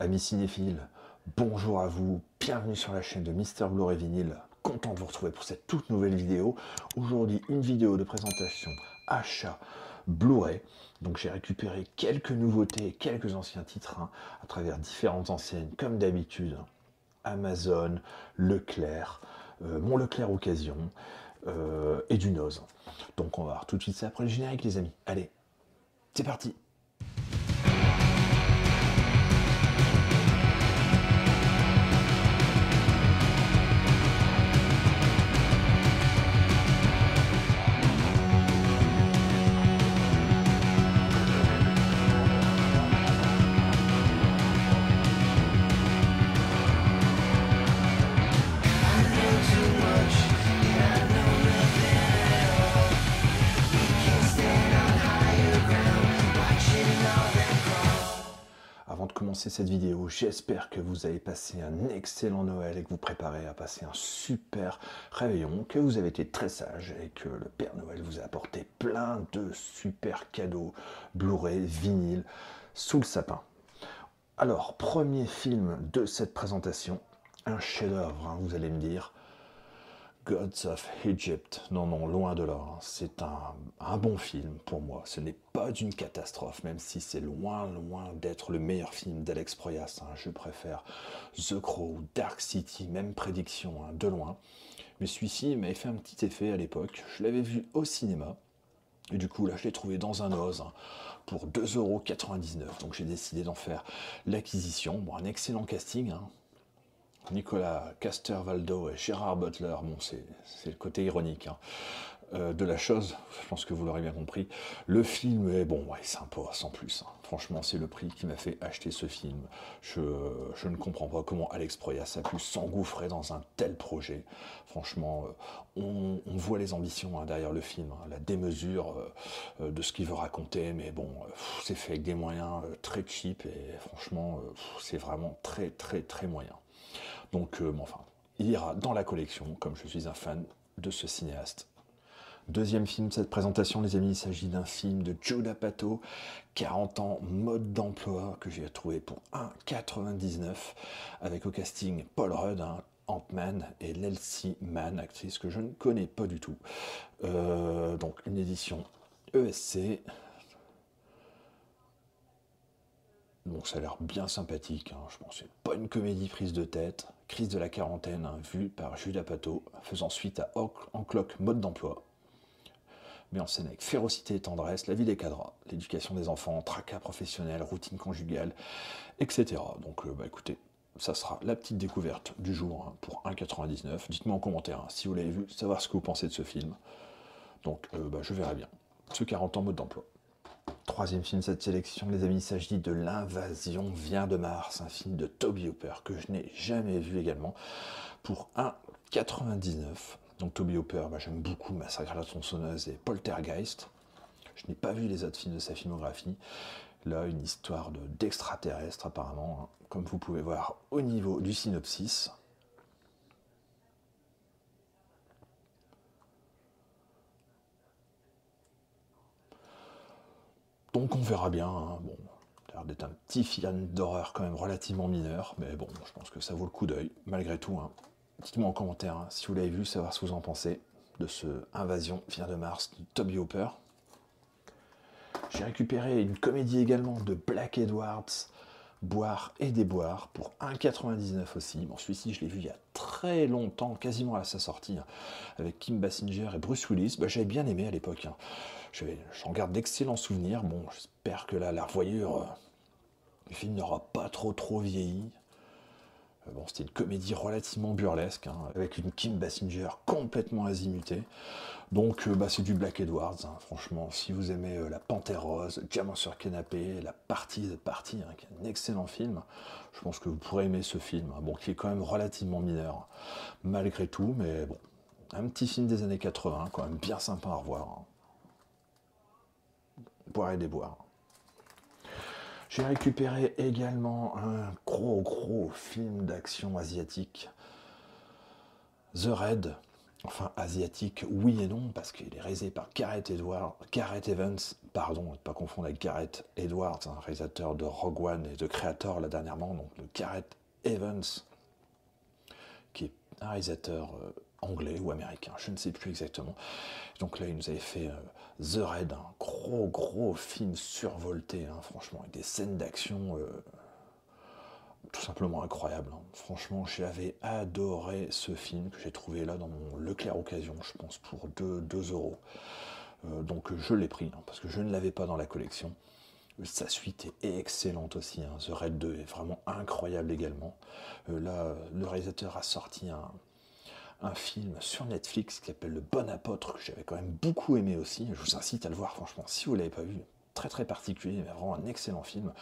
Amis cinéphiles, bonjour à vous, bienvenue sur la chaîne de Mister Blu-ray Vinyl. Content de vous retrouver pour cette toute nouvelle vidéo. Aujourd'hui, une vidéo de présentation achat Blu-ray. Donc j'ai récupéré quelques nouveautés, quelques anciens titres à travers différentes enseignes, comme d'habitude. Amazon, Leclerc, mon Leclerc Occasion et du Noz. Donc on va voir tout de suite ça après le générique, les amis. Allez, c'est parti! Avant de commencer cette vidéo, j'espère que vous avez passé un excellent Noël et que vous préparez à passer un super réveillon, que vous avez été très sage et que le Père Noël vous a apporté plein de super cadeaux, Blu-ray, vinyle, sous le sapin. Alors, premier film de cette présentation, un chef-d'œuvre, vous allez me dire. Gods of Egypt, non, non, loin de là, c'est un bon film pour moi, ce n'est pas une catastrophe, même si c'est loin, loin d'être le meilleur film d'Alex Proyas, je préfère The Crow, Dark City, même prédiction, de loin, mais celui-ci m'avait fait un petit effet à l'époque, je l'avais vu au cinéma, et du coup là je l'ai trouvé dans un Oz pour 2,99 €, donc j'ai décidé d'en faire l'acquisition, bon, un excellent casting, Nicolas Caster-Waldau et Gérard Butler, bon, c'est le côté ironique de la chose, je pense que vous l'aurez bien compris. Le film est bon, ouais, sympa, sans plus. Franchement, c'est le prix qui m'a fait acheter ce film. Je ne comprends pas comment Alex Proyas a pu s'engouffrer dans un tel projet. Franchement, on voit les ambitions derrière le film, la démesure de ce qu'il veut raconter, mais bon, c'est fait avec des moyens très cheap et franchement, c'est vraiment très, très, très moyen. Donc, enfin, il ira dans la collection, comme je suis un fan de ce cinéaste. Deuxième film de cette présentation, les amis, il s'agit d'un film de Judd Apatow, 40 ans, mode d'emploi, que j'ai trouvé pour 1,99 €, avec au casting Paul Rudd, Ant-Man, et Lacey Mann, actrice que je ne connais pas du tout. Donc, une édition ESC. Bon, ça a l'air bien sympathique, je pense que c'est pas une comédie prise de tête. Crise de la quarantaine, vue par Judd Apatow, faisant suite à Clock, mode d'emploi. Mais en scène avec férocité et tendresse, la vie des cadres, l'éducation des enfants, tracas professionnels, routine conjugale, etc. Donc écoutez, ça sera la petite découverte du jour pour 1,99 €. Dites-moi en commentaire si vous l'avez vu, savoir ce que vous pensez de ce film. Donc je verrai bien. Ce 40 ans mode d'emploi. Troisième film de cette sélection, les amis, il s'agit de L'Invasion vient de Mars, un film de Tobe Hooper que je n'ai jamais vu également, pour 1,99 €. Donc Tobe Hooper, j'aime beaucoup Massacre à la tronçonneuse et Poltergeist. Je n'ai pas vu les autres films de sa filmographie. Là, une histoire d'extraterrestre apparemment, comme vous pouvez voir au niveau du synopsis. Donc on verra bien, bon, ça a l'air d'être un petit film d'horreur quand même relativement mineur, mais bon, je pense que ça vaut le coup d'œil, malgré tout. Dites-moi en commentaire si vous l'avez vu, savoir ce que vous en pensez de ce Invasion vient de Mars de Tobe Hooper. J'ai récupéré une comédie également de Black Edwards, Boire et déboire, pour 1,99 € aussi. Bon, celui-ci, je l'ai vu il y a très longtemps, quasiment à sa sortie, avec Kim Basinger et Bruce Willis. J'avais bien aimé à l'époque. J'en garde d'excellents souvenirs. Bon, j'espère que là, la revoyure, le film n'aura pas trop vieilli. Bon, c'était une comédie relativement burlesque, avec une Kim Basinger complètement azimutée. Donc, c'est du Black Edwards, franchement. Si vous aimez La Panthère Rose, Diamant sur canapé, La Partie de Partie, qui est un excellent film, je pense que vous pourrez aimer ce film, bon, qui est quand même relativement mineur, malgré tout, mais bon, un petit film des années 80, quand même bien sympa à revoir. Boire et déboire. J'ai récupéré également un gros film d'action asiatique, The Raid, Enfin, asiatique, oui et non, parce qu'il est réalisé par Gareth Evans, pardon, ne pas confondre avec Gareth Edwards, un réalisateur de Rogue One et de Creator là dernièrement, donc de Gareth Evans, qui est un réalisateur anglais ou américain, je ne sais plus exactement. Donc là, il nous avait fait The Raid, un gros film survolté, hein, franchement, avec des scènes d'action tout simplement incroyables, hein. Franchement, j'avais adoré ce film que j'ai trouvé là dans mon Leclerc Occasion, je pense pour 2 euros. Donc je l'ai pris, hein, parce que je ne l'avais pas dans la collection. Sa suite est excellente aussi, hein. The Raid 2 est vraiment incroyable également. Là, le réalisateur a sorti un film sur Netflix qui s'appelle Le Bon Apôtre, que j'avais quand même beaucoup aimé aussi. Je vous incite à le voir, franchement, si vous ne l'avez pas vu. Très particulier, mais vraiment un excellent film.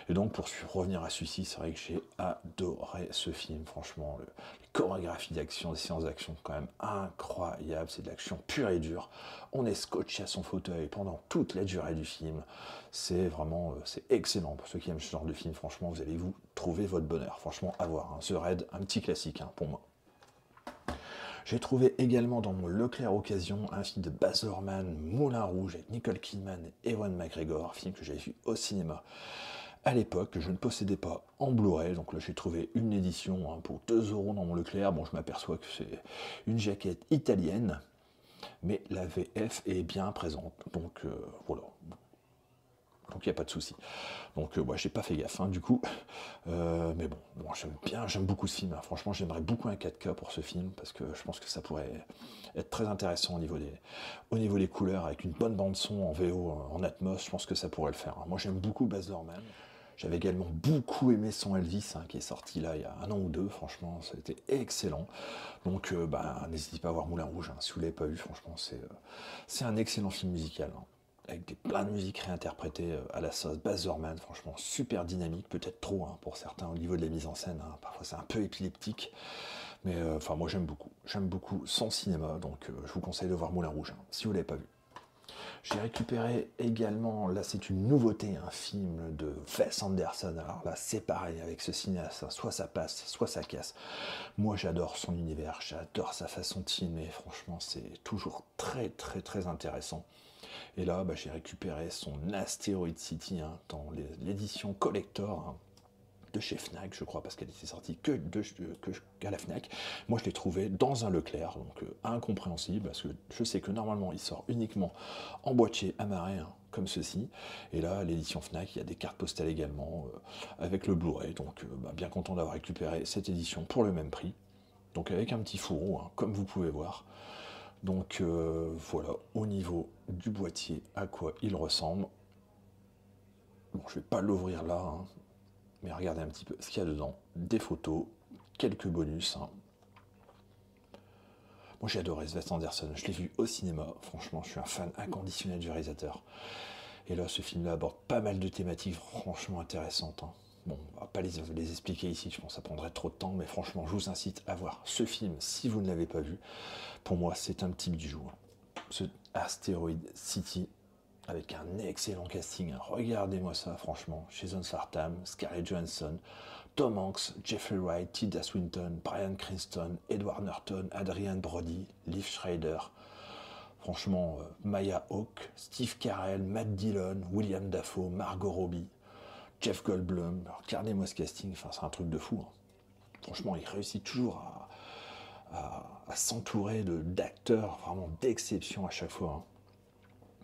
Et donc, pour revenir à celui-ci, c'est vrai que j'ai adoré ce film, franchement. Les chorégraphies d'action, les séances d'action, quand même incroyables. C'est de l'action pure et dure. On est scotché à son fauteuil pendant toute la durée du film. C'est vraiment, c'est excellent. Pour ceux qui aiment ce genre de film, franchement, vous allez vous trouver votre bonheur. Franchement, à voir, hein. The Raid, un petit classique, hein, pour moi. J'ai trouvé également dans mon Leclerc Occasion un film de Baz Luhrmann, Moulin Rouge, avec Nicole Kidman et Ewan McGregor, film que j'avais vu au cinéma à l'époque, que je ne possédais pas en Blu-ray. Donc là, j'ai trouvé une édition, hein, pour 2 euros dans mon Leclerc. Bon, je m'aperçois que c'est une jaquette italienne, mais la VF est bien présente. Donc voilà. Donc il n'y a pas de souci. Donc ouais, j'ai pas fait gaffe, hein, du coup. Mais bon, j'aime beaucoup ce film, hein. Franchement, j'aimerais beaucoup un 4K pour ce film, parce que je pense que ça pourrait être très intéressant au niveau des couleurs, avec une bonne bande son en VO, en Atmos, je pense que ça pourrait le faire, hein. Moi j'aime beaucoup Baz Luhrmann. J'avais également beaucoup aimé son Elvis, hein, qui est sorti là il y a 1 an ou 2, franchement, ça a été excellent. Donc n'hésitez pas à voir Moulin Rouge, hein, si vous ne l'avez pas vu, franchement, c'est un excellent film musical, hein, avec plein de musiques réinterprétées à la sauce Baz Luhrmann, franchement super dynamique, peut-être trop, hein, pour certains au niveau de la mise en scène, hein. Parfois c'est un peu épileptique, mais enfin moi j'aime beaucoup son cinéma, donc je vous conseille de voir Moulin Rouge, hein, si vous ne l'avez pas vu. J'ai récupéré également, là c'est une nouveauté, un film de Wes Anderson. Alors là c'est pareil avec ce cinéaste, hein, soit ça passe, soit ça casse. Moi j'adore son univers, j'adore sa façon de filmer, franchement c'est toujours très intéressant. Et là j'ai récupéré son Asteroid City, hein, dans l'édition collector, hein, de chez Fnac, je crois, parce qu'elle était sortie qu'à la Fnac. Moi, je l'ai trouvé dans un Leclerc, donc incompréhensible, parce que je sais que normalement, il sort uniquement en boîtier amarré, hein, comme ceci. Et là, l'édition Fnac, il y a des cartes postales également, avec le Blu-ray. Donc, bien content d'avoir récupéré cette édition pour le même prix. Donc, avec un petit fourreau, hein, comme vous pouvez voir. Donc, voilà, au niveau du boîtier, à quoi il ressemble. Bon, je ne vais pas l'ouvrir là, hein, mais regardez un petit peu ce qu'il y a dedans. Des photos, quelques bonus, hein. Moi j'ai adoré Wes Anderson, je l'ai vu au cinéma, franchement je suis un fan inconditionnel du réalisateur. Et là ce film-là aborde pas mal de thématiques franchement intéressantes, hein. Bon, on va pas les expliquer ici, je pense que ça prendrait trop de temps, mais franchement je vous incite à voir ce film si vous ne l'avez pas vu. Pour moi c'est un petit bijou, hein. Ce Asteroid City, avec un excellent casting, hein. Regardez-moi ça, franchement. Jason Statham, Scarlett Johansson, Tom Hanks, Jeffrey Wright, Tilda Swinton, Bryan Cranston, Edward Norton, Adrian Brody, Liv Schreiber. Franchement, Maya Hawke, Steve Carell, Matt Dillon, William Dafoe, Margot Robbie, Jeff Goldblum. Regardez-moi ce casting, enfin, c'est un truc de fou, hein. Franchement, il réussit toujours à s'entourer d'acteurs vraiment d'exception à chaque fois, hein.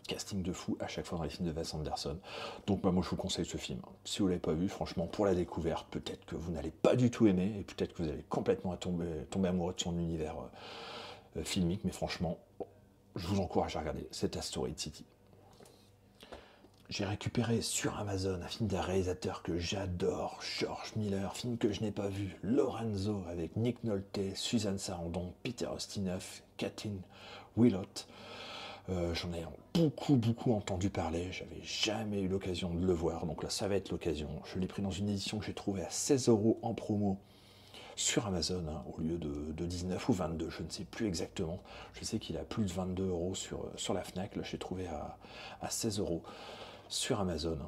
Casting de fou à chaque fois dans les films de Wes Anderson. Donc moi je vous conseille ce film. Si vous ne l'avez pas vu, franchement, pour la découverte, peut-être que vous n'allez pas du tout aimer, et peut-être que vous allez complètement tomber amoureux de son univers filmique, mais franchement, je vous encourage à regarder cet Asteroid City. J'ai récupéré sur Amazon un film d'un réalisateur que j'adore, George Miller, film que je n'ai pas vu, Lorenzo, avec Nick Nolte, Suzanne Sarandon, Peter Ustinov, Kathryn Willott. J'en ai beaucoup entendu parler, j'avais jamais eu l'occasion de le voir, donc là ça va être l'occasion. Je l'ai pris dans une édition que j'ai trouvée à 16 € en promo sur Amazon, hein, au lieu de 19 ou 22, je ne sais plus exactement. Je sais qu'il a plus de 22 € sur la Fnac, là je l'ai trouvé à 16 € sur Amazon.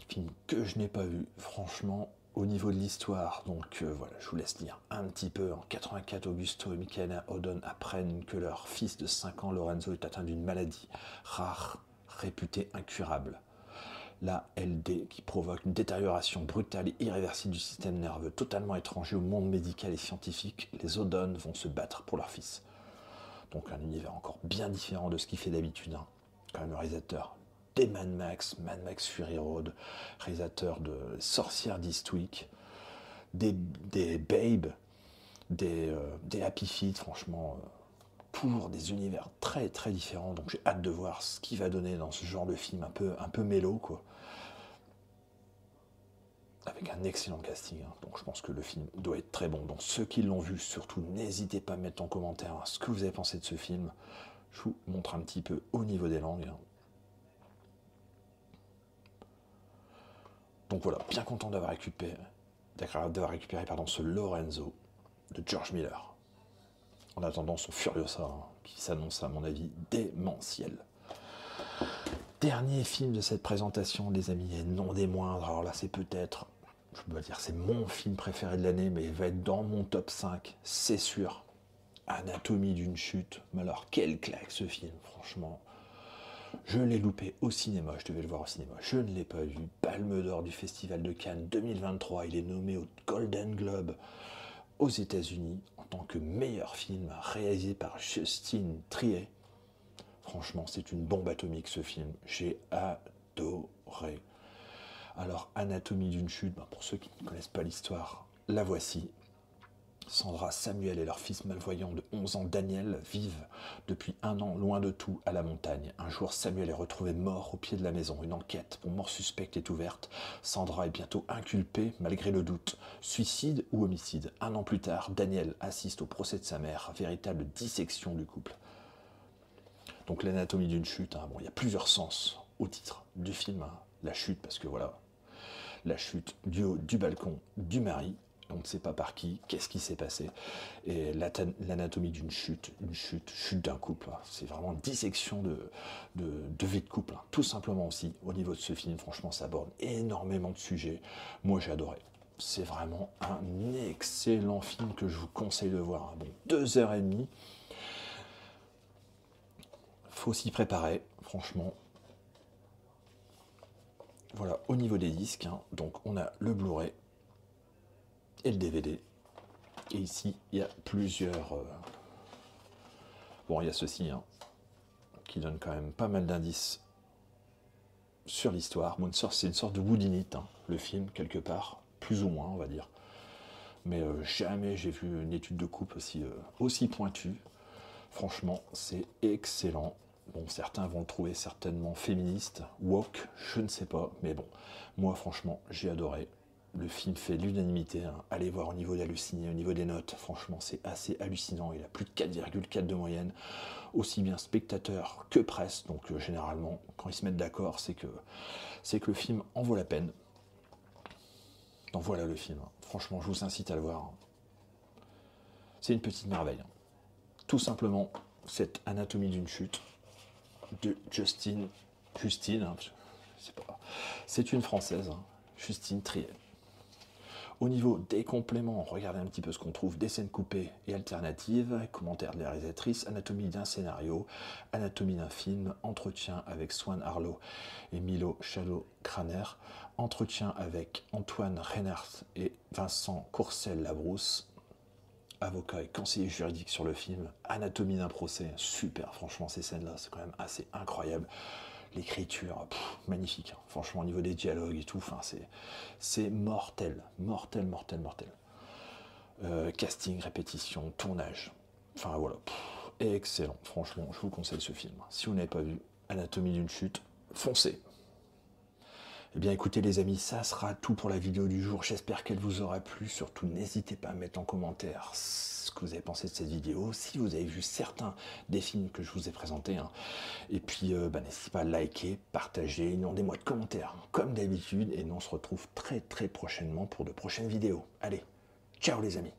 Film que je n'ai pas vu, franchement, au niveau de l'histoire, donc voilà, je vous laisse lire un petit peu. En 84, Augusto et Michaela Odon apprennent que leur fils de 5 ans, Lorenzo, est atteint d'une maladie rare, réputée incurable. La LD, qui provoque une détérioration brutale et irréversible du système nerveux, totalement étranger au monde médical et scientifique. Les Odon vont se battre pour leur fils. Donc un univers encore bien différent de ce qu'il fait d'habitude. Hein. Quand même le réalisateur des Mad Max Fury Road, réalisateur de Sorcières d'Eastwick, des Babe, des Happy Feet, franchement, toujours des univers très très différents. Donc j'ai hâte de voir ce qu'il va donner dans ce genre de film un peu mélo, quoi. Avec un excellent casting, hein. Donc je pense que le film doit être très bon. Donc ceux qui l'ont vu, surtout n'hésitez pas à mettre en commentaire ce que vous avez pensé de ce film. Je vous montre un petit peu au niveau des langues. Hein. Donc voilà, bien content d'avoir récupéré ce Lorenzo de George Miller. En attendant son Furiosa, hein, qui s'annonce à mon avis démentiel. Dernier film de cette présentation, les amis, et non des moindres. Alors là, c'est peut-être, je dois dire, c'est mon film préféré de l'année, mais il va être dans mon top 5, c'est sûr. Anatomie d'une chute. Mais alors, quelle claque ce film, franchement. Je l'ai loupé au cinéma, je devais le voir au cinéma. Je ne l'ai pas vu. Palme d'or du Festival de Cannes 2023. Il est nommé au Golden Globe aux États-Unis en tant que meilleur film réalisé par Justine Triet. Franchement, c'est une bombe atomique ce film. J'ai adoré. Alors, Anatomie d'une chute, pour ceux qui ne connaissent pas l'histoire, la voici. Sandra, Samuel et leur fils malvoyant de 11 ans, Daniel, vivent depuis 1 an loin de tout à la montagne. Un jour, Samuel est retrouvé mort au pied de la maison. Une enquête pour mort suspecte est ouverte. Sandra est bientôt inculpée malgré le doute. Suicide ou homicide? 1 an plus tard, Daniel assiste au procès de sa mère, véritable dissection du couple. Donc l'anatomie d'une chute, hein. Bon, il y a plusieurs sens au titre du film. Hein. La chute, parce que voilà, la chute du haut du balcon du mari. On ne sait pas par qui, qu'est-ce qui s'est passé. Et l'anatomie d'une chute, chute d'un couple. Hein. C'est vraiment une dissection de vie de couple. Hein. Tout simplement aussi, au niveau de ce film, franchement, ça aborde énormément de sujets. Moi, j'ai adoré. C'est vraiment un excellent film que je vous conseille de voir. Hein. Bon, 2h30. Faut s'y préparer, franchement. Voilà, au niveau des disques, hein, donc on a le Blu-ray et le DVD. Et ici, il y a plusieurs... Bon, il y a ceci, hein, qui donne quand même pas mal d'indices sur l'histoire. Bon, c'est une sorte de whodunit, hein, le film, quelque part, plus ou moins, on va dire. Mais jamais j'ai vu une étude de coupe aussi pointue. Franchement, c'est excellent. Bon, certains vont le trouver certainement féministe, woke, je ne sais pas, mais bon, moi franchement, j'ai adoré. Le film fait l'unanimité, hein. Allez voir au niveau d'halluciné, au niveau des notes, franchement, c'est assez hallucinant. Il a plus de 4,4 de moyenne, aussi bien spectateurs que presse, donc généralement, quand ils se mettent d'accord, c'est que le film en vaut la peine. Donc voilà le film, hein. Franchement, je vous incite à le voir. Hein. C'est une petite merveille. Hein. Tout simplement, cette anatomie d'une chute de Justine, hein, c'est une Française, hein, Justine Triet. Au niveau des compléments, regardez un petit peu ce qu'on trouve, des scènes coupées et alternatives, commentaires de la réalisatrice, anatomie d'un scénario, anatomie d'un film, entretien avec Swan Arlo et Milo Shadow-Kraner, entretien avec Antoine Reinhardt et Vincent Courcelles-Labrousse, avocat et conseiller juridique sur le film, anatomie d'un procès, super, franchement ces scènes-là, c'est quand même assez incroyable. L'écriture, magnifique, hein. Franchement au niveau des dialogues et tout, c'est mortel, mortel. Casting, répétition, tournage, enfin voilà, excellent, franchement, je vous conseille ce film. Si vous n'avez pas vu Anatomie d'une chute, foncez. Eh bien écoutez les amis, ça sera tout pour la vidéo du jour. J'espère qu'elle vous aura plu. Surtout n'hésitez pas à mettre en commentaire ce que vous avez pensé de cette vidéo, si vous avez vu certains des films que je vous ai présentés. Hein. Et puis n'hésitez pas à liker, partager, inondez-moi de commentaires comme d'habitude. Et nous on se retrouve très prochainement pour de prochaines vidéos. Allez, ciao les amis.